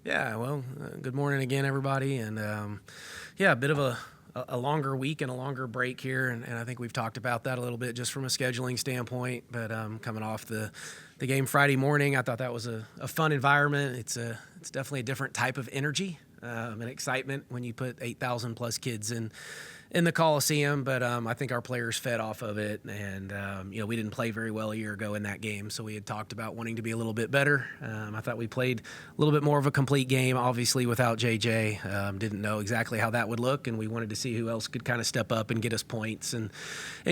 Yeah, well, good morning again, everybody. And yeah, a bit of a longer week and a longer break here. And I think we've talked about that a little bit just from a scheduling standpoint. But coming off the game Friday morning, I thought that was a fun environment. It's definitely a different type of energy and excitement when you put 8,000 plus kids in the Coliseum, but I think our players fed off of it, and we didn't play very well a year ago in that game, so we had talked about wanting to be a little bit better. I thought we played a little bit more of a complete game, obviously without JJ. Didn't know exactly how that would look, and we wanted to see who else could kind of step up and get us points and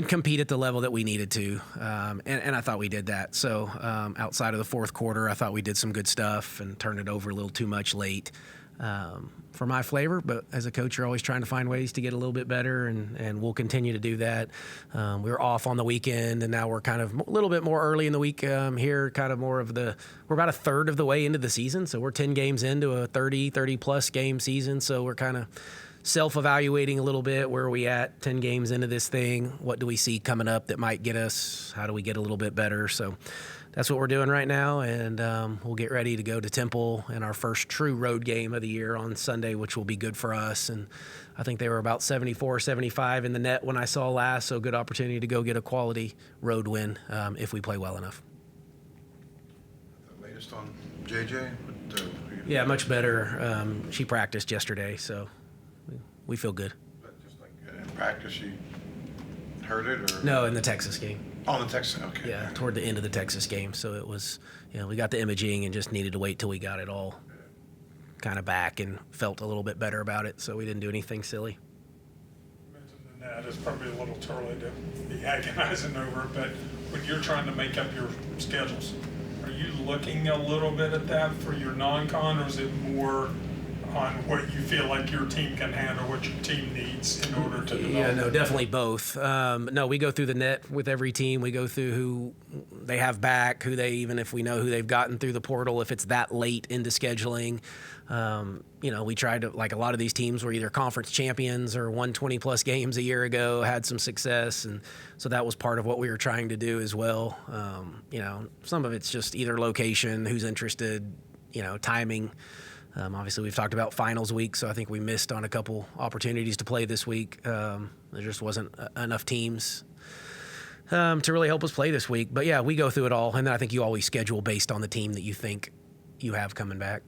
compete at the level that we needed to, and I thought we did that. So outside of the fourth quarter, I thought we did some good stuff and turned it over a little too much late. For my flavor, but as a coach, you're always trying to find ways to get a little bit better, and we'll continue to do that. We were off on the weekend, and now we're kind of a little bit more early in the week here, kind of more of we're about a third of the way into the season, so we're 10 games into a 30-plus game season, so we're kind of self-evaluating a little bit. Where are we at 10 games into this thing? What do we see coming up that might get us? How do we get a little bit better? So that's what we're doing right now, and we'll get ready to go to Temple in our first true road game of the year on Sunday, which will be good for us. And I think they were about 74, 75 in the net when I saw last, so good opportunity to go get a quality road win if we play well enough. The latest on JJ? Yeah, much better. She practiced yesterday, so we feel good. But just like in practice, she heard it? Or? No, in the Texas game. Oh, the Texas, okay. Yeah, toward the end of the Texas game. So it was, we got the imaging and just needed to wait till we got it all kind of back and felt a little bit better about it. So we didn't do anything silly. You mentioned the net. It's probably a little too early to be agonizing over it, but when you're trying to make up your schedules, are you looking a little bit at that for your non-con, or is it more on what you feel like your team can handle, what your team needs in order to develop? Yeah, no, definitely both. No, we go through the net with every team. We go through who they have back, even if we know who they've gotten through the portal, if it's that late into scheduling. We tried to, like a lot of these teams were either conference champions or won 20-plus games a year ago, had some success, and so that was part of what we were trying to do as well. Some of it's just either location, who's interested, timing. Obviously, we've talked about finals week, so I think we missed on a couple opportunities to play this week. There just wasn't enough teams to really help us play this week. But, yeah, we go through it all, and then I think you always schedule based on the team that you think you have coming back.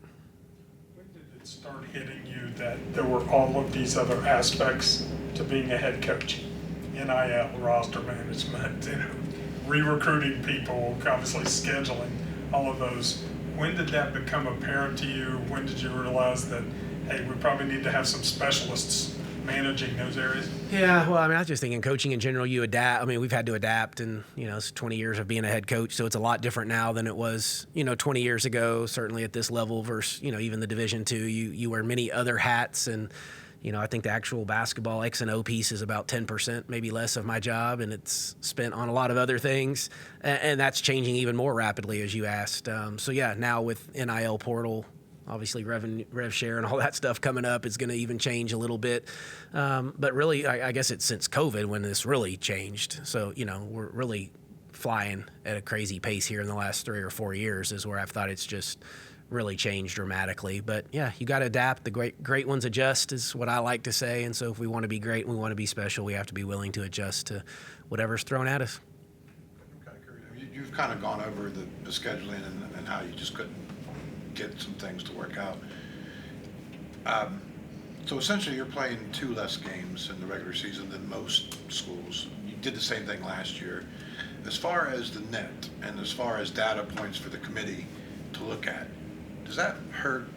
When did it start hitting you that there were all of these other aspects to being a head coach? NIL, roster management, re-recruiting people, obviously scheduling, all of those. When did that become apparent to you? When did you realize that, hey, we probably need to have some specialists managing those areas? Yeah, well, I just think in coaching in general, you adapt. We've had to adapt, and, it's 20 years of being a head coach, so it's a lot different now than it was, 20 years ago, certainly at this level versus, even the Division II. You wear many other hats, and, I think the actual basketball X and O piece is about 10%, maybe less of my job, and it's spent on a lot of other things, and that's changing even more rapidly, as you asked. So, yeah, now with NIL portal, obviously rev share and all that stuff coming up is going to even change a little bit. But really, I guess it's since COVID when this really changed. So, we're really flying at a crazy pace here in the last 3 or 4 years is where I've thought it's just really changed dramatically. But yeah, you got to adapt. The great ones adjust is what I like to say. And so if we want to be great and we want to be special, we have to be willing to adjust to whatever's thrown at us. I'm kind of curious. You've kind of gone over the scheduling and how you just couldn't get some things to work out. So essentially you're playing 2 less games in the regular season than most schools. You did the same thing last year. As far as the net and as far as data points for the committee to look at, does that hurt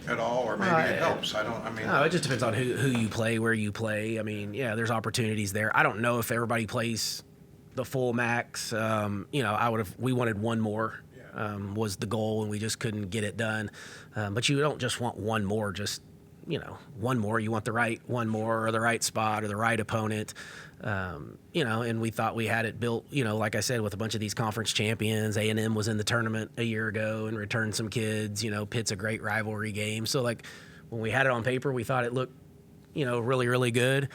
at all, or maybe it helps? No, it just depends on who you play, where you play. Yeah, there's opportunities there. I don't know if everybody plays the full max. We wanted one more was the goal, and we just couldn't get it done. But you don't just want one more, just one more. You want the right one more, or the right spot, or the right opponent. And we thought we had it built, like I said, with a bunch of these conference champions. A&M was in the tournament a year ago and returned some kids. Pitt's a great rivalry game. So, when we had it on paper, we thought it looked, really, really good.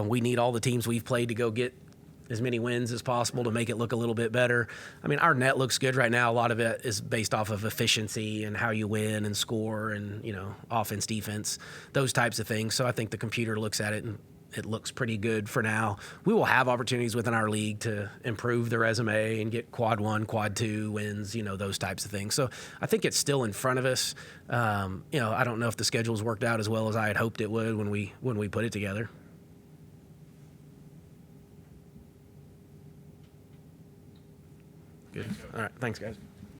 We need all the teams we've played to go get as many wins as possible to make it look a little bit better. I mean, our net looks good right now. A lot of it is based off of efficiency and how you win and score and, offense, defense, those types of things. So I think the computer looks at it and it looks pretty good for now. We will have opportunities within our league to improve the resume and get quad 1, quad 2 wins, those types of things. So I think it's still in front of us. I don't know if the schedule's worked out as well as I had hoped it would when we put it together. Good. All right. Thanks, guys.